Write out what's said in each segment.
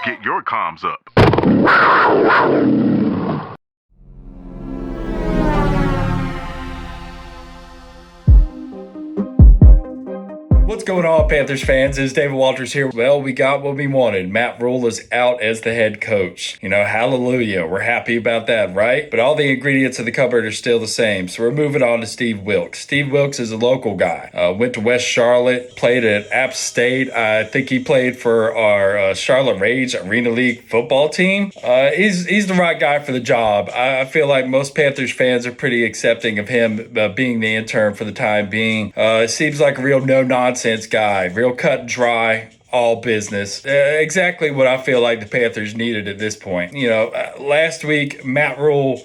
Get your comms up. What's going on, Panthers fans? It's David Walters here. Well, we got what we wanted. Matt Rule is out as the head coach. Hallelujah. We're happy about that, right? But all the ingredients of the cupboard are still the same. So we're moving on to Steve Wilks. Steve Wilks is a local guy. Went to West Charlotte, played at App State. I think he played for our Charlotte Rage Arena League football team. He's the right guy for the job. I feel like most Panthers fans are pretty accepting of him being the intern for the time being. Seems like a real no-nonsense guy, real cut and dry, all business. Exactly what I feel like the Panthers needed at this point. Last week, Matt Rule,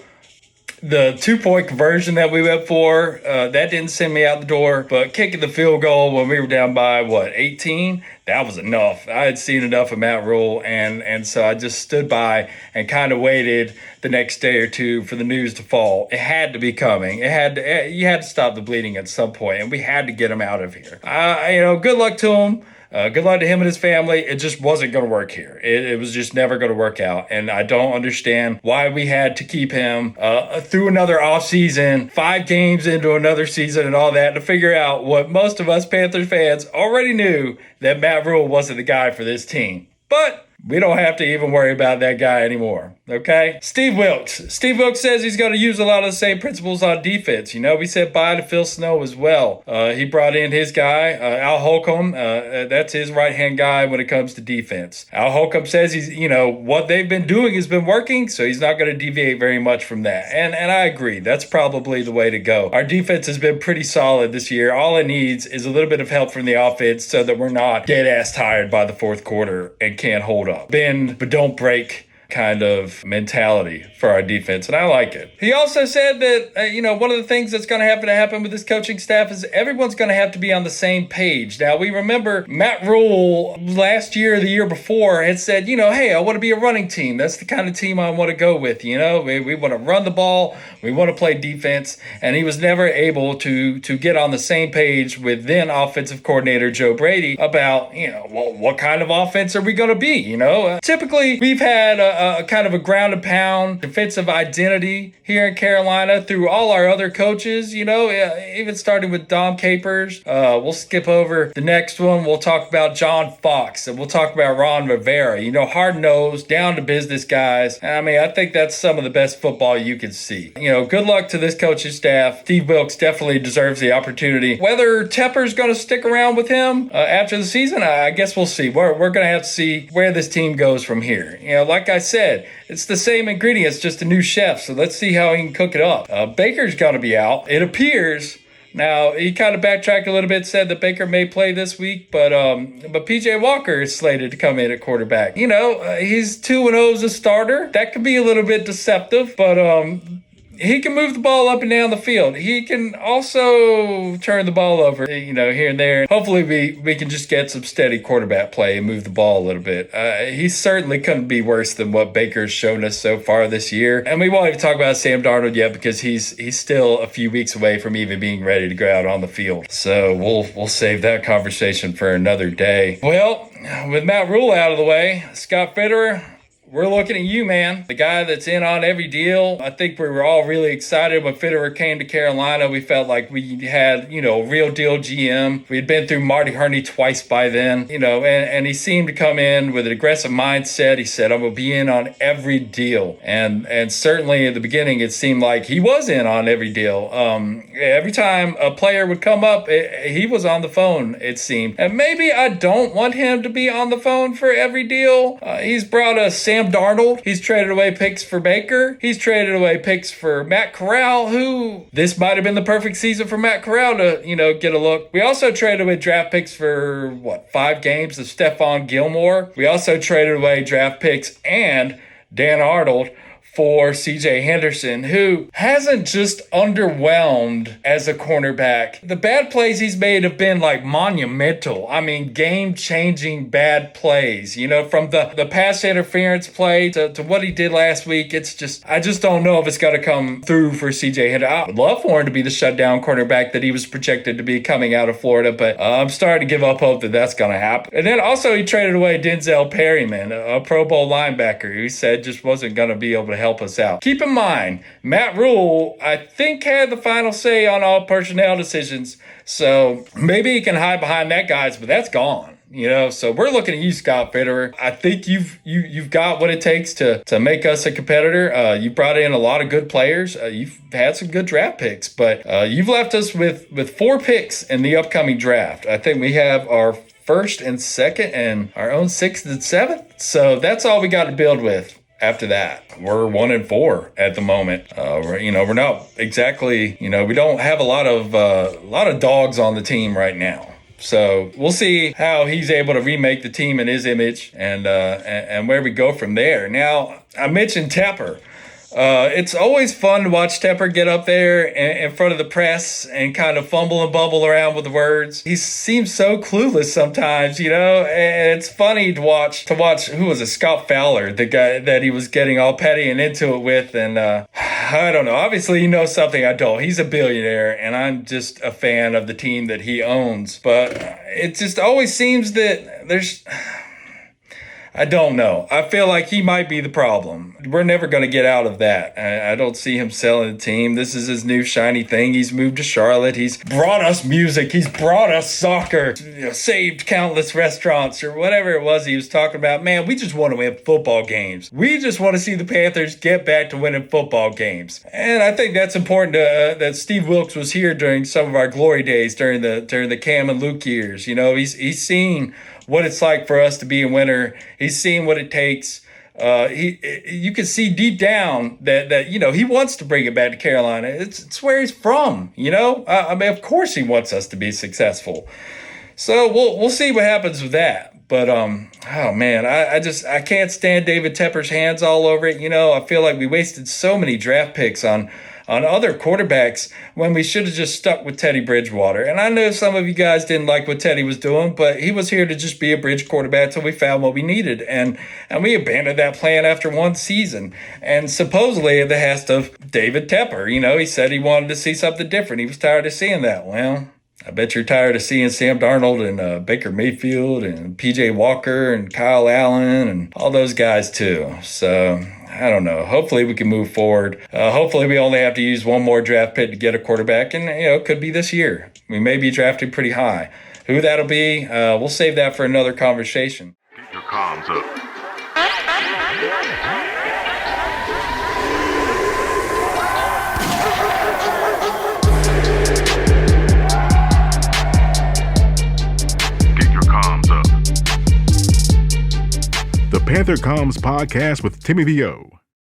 the 2-point conversion that we went for, that didn't send me out the door, but kicking the field goal when we were down by, 18? That was enough. I had seen enough of Matt Rule, and so I just stood by and kind of waited the next day or two for the news to fall. It had to be coming. You had to stop the bleeding at some point, and we had to get him out of here. Good luck to him. Good luck to him and his family. It just wasn't going to work here. It was just never going to work out. And I don't understand why we had to keep him through another offseason, 5 games into another season and all that to figure out what most of us Panthers fans already knew, that Matt Rule wasn't the guy for this team. But we don't have to even worry about that guy anymore, okay? Steve Wilks. Steve Wilks says he's going to use a lot of the same principles on defense. We said bye to Phil Snow as well. He brought in his guy, Al Holcomb. That's his right-hand guy when it comes to defense. Al Holcomb says what they've been doing has been working, so he's not going to deviate very much from that. And I agree. That's probably the way to go. Our defense has been pretty solid this year. All it needs is a little bit of help from the offense so that we're not dead-ass tired by the fourth quarter and can't hold up. Bend, but don't break kind of mentality for our defense, and I like it. He also said that, one of the things that's going to have to happen with this coaching staff is everyone's going to have to be on the same page. Now, we remember Matt Rule last year, the year before, had said, hey, I want to be a running team. That's the kind of team I want to go with, we want to run the ball, we want to play defense, and he was never able to get on the same page with then offensive coordinator Joe Brady about, what kind of offense are we going to be, Typically, we've had a kind of a ground and pound defensive identity here in Carolina through all our other coaches, even starting with Dom Capers. We'll skip over the next one. We'll talk about John Fox, and we'll talk about Ron Rivera, hard-nosed, down-to-business guys. I think that's some of the best football you can see. Good luck to this coaching staff. Steve Wilks definitely deserves the opportunity. Whether Tepper's going to stick around with him after the season, I guess we'll see. We're going to have to see where this team goes from here. Like I said, it's the same ingredients, just a new chef. So let's see how he can cook it up. Baker's going to be out, it appears. Now, he kind of backtracked a little bit, said that Baker may play this week, but P.J. Walker is slated to come in at quarterback. He's 2-0 as a starter. That could be a little bit deceptive, but he can move the ball up and down the field. He can also turn the ball over, here and there. Hopefully we can just get some steady quarterback play and move the ball a little bit. He certainly couldn't be worse than what Baker's shown us so far this year. And we won't even talk about Sam Darnold yet because he's still a few weeks away from even being ready to go out on the field. So we'll save that conversation for another day. Well, with Matt Rule out of the way, Scott Fitterer, we're looking at you, man. The guy that's in on every deal. I think we were all really excited when Fitterer came to Carolina. We felt like we had, a real deal GM. We had been through Marty Herney twice by then, and he seemed to come in with an aggressive mindset. He said, I'm going to be in on every deal. And certainly at the beginning, it seemed like he was in on every deal. Every time a player would come up, he was on the phone, it seemed. And maybe I don't want him to be on the phone for every deal. He's brought us Sam Darnold. He's traded away picks for Baker. He's traded away picks for Matt Corral, who this might have been the perfect season for Matt Corral to, get a look. We also traded away draft picks for, 5 games of Stephon Gilmore. We also traded away draft picks and Dan Arnold for CJ Henderson, who hasn't just underwhelmed as a cornerback. The bad plays he's made have been like monumental. I mean, game-changing bad plays. You know, from the pass interference play to what he did last week, I just don't know if it's going to come through for CJ Henderson. I would love for him to be the shutdown cornerback that he was projected to be coming out of Florida, but I'm starting to give up hope that that's going to happen. And then also he traded away Denzel Perryman, a Pro Bowl linebacker who said just wasn't going to be able to help us out. Keep in mind, Matt Rule, I think, had the final say on all personnel decisions, so maybe he can hide behind that, guys, but that's gone. You know, so we're looking at you, Scott Fitterer. I think you've got what it takes to make us a competitor. You brought in a lot of good players. You've had some good draft picks, but you've left us with 4 picks in the upcoming draft. I think we have our first and second and our own 6th and 7th. So that's all we got to build with. After that, we're 1-4 at the moment. We're not exactly, we don't have a lot of dogs on the team right now. So we'll see how he's able to remake the team in his image and where we go from there. Now, I mentioned Tepper. It's always fun to watch Tepper get up there in front of the press and kind of fumble and bubble around with the words. He seems so clueless sometimes, and it's funny to watch, who was it, Scott Fowler, the guy that he was getting all petty and into it with. And I don't know, obviously he knows something I don't. He's a billionaire and I'm just a fan of the team that he owns. But it just always seems that I don't know. I feel like he might be the problem. We're never going to get out of that. I don't see him selling the team. This is his new shiny thing. He's moved to Charlotte. He's brought us music. He's brought us soccer. Saved countless restaurants or whatever it was he was talking about. Man, we just want to win football games. We just want to see the Panthers get back to winning football games. And I think that's important that Steve Wilks was here during some of our glory days during the Cam and Luke years. He's seen what it's like for us to be a winner. He's seen what it takes. You can see deep down that he wants to bring it back to Carolina. It's where he's from. I mean, of course he wants us to be successful. So we'll see what happens with that. But oh man, I can't stand David Tepper's hands all over it. I feel like we wasted so many draft picks on other quarterbacks when we should have just stuck with Teddy Bridgewater. And I know some of you guys didn't like what Teddy was doing, but he was here to just be a bridge quarterback until we found what we needed. And we abandoned that plan after one season. And supposedly at the behest of David Tepper, he said he wanted to see something different. He was tired of seeing that. Well, I bet you're tired of seeing Sam Darnold and Baker Mayfield and P.J. Walker and Kyle Allen and all those guys too. So I don't know. Hopefully we can move forward. Hopefully we only have to use one more draft pick to get a quarterback, and it could be this year. We may be drafting pretty high. Who that'll be, we'll save that for another conversation. Keep your comms up. The Panther Comms Podcast with Timmy VO.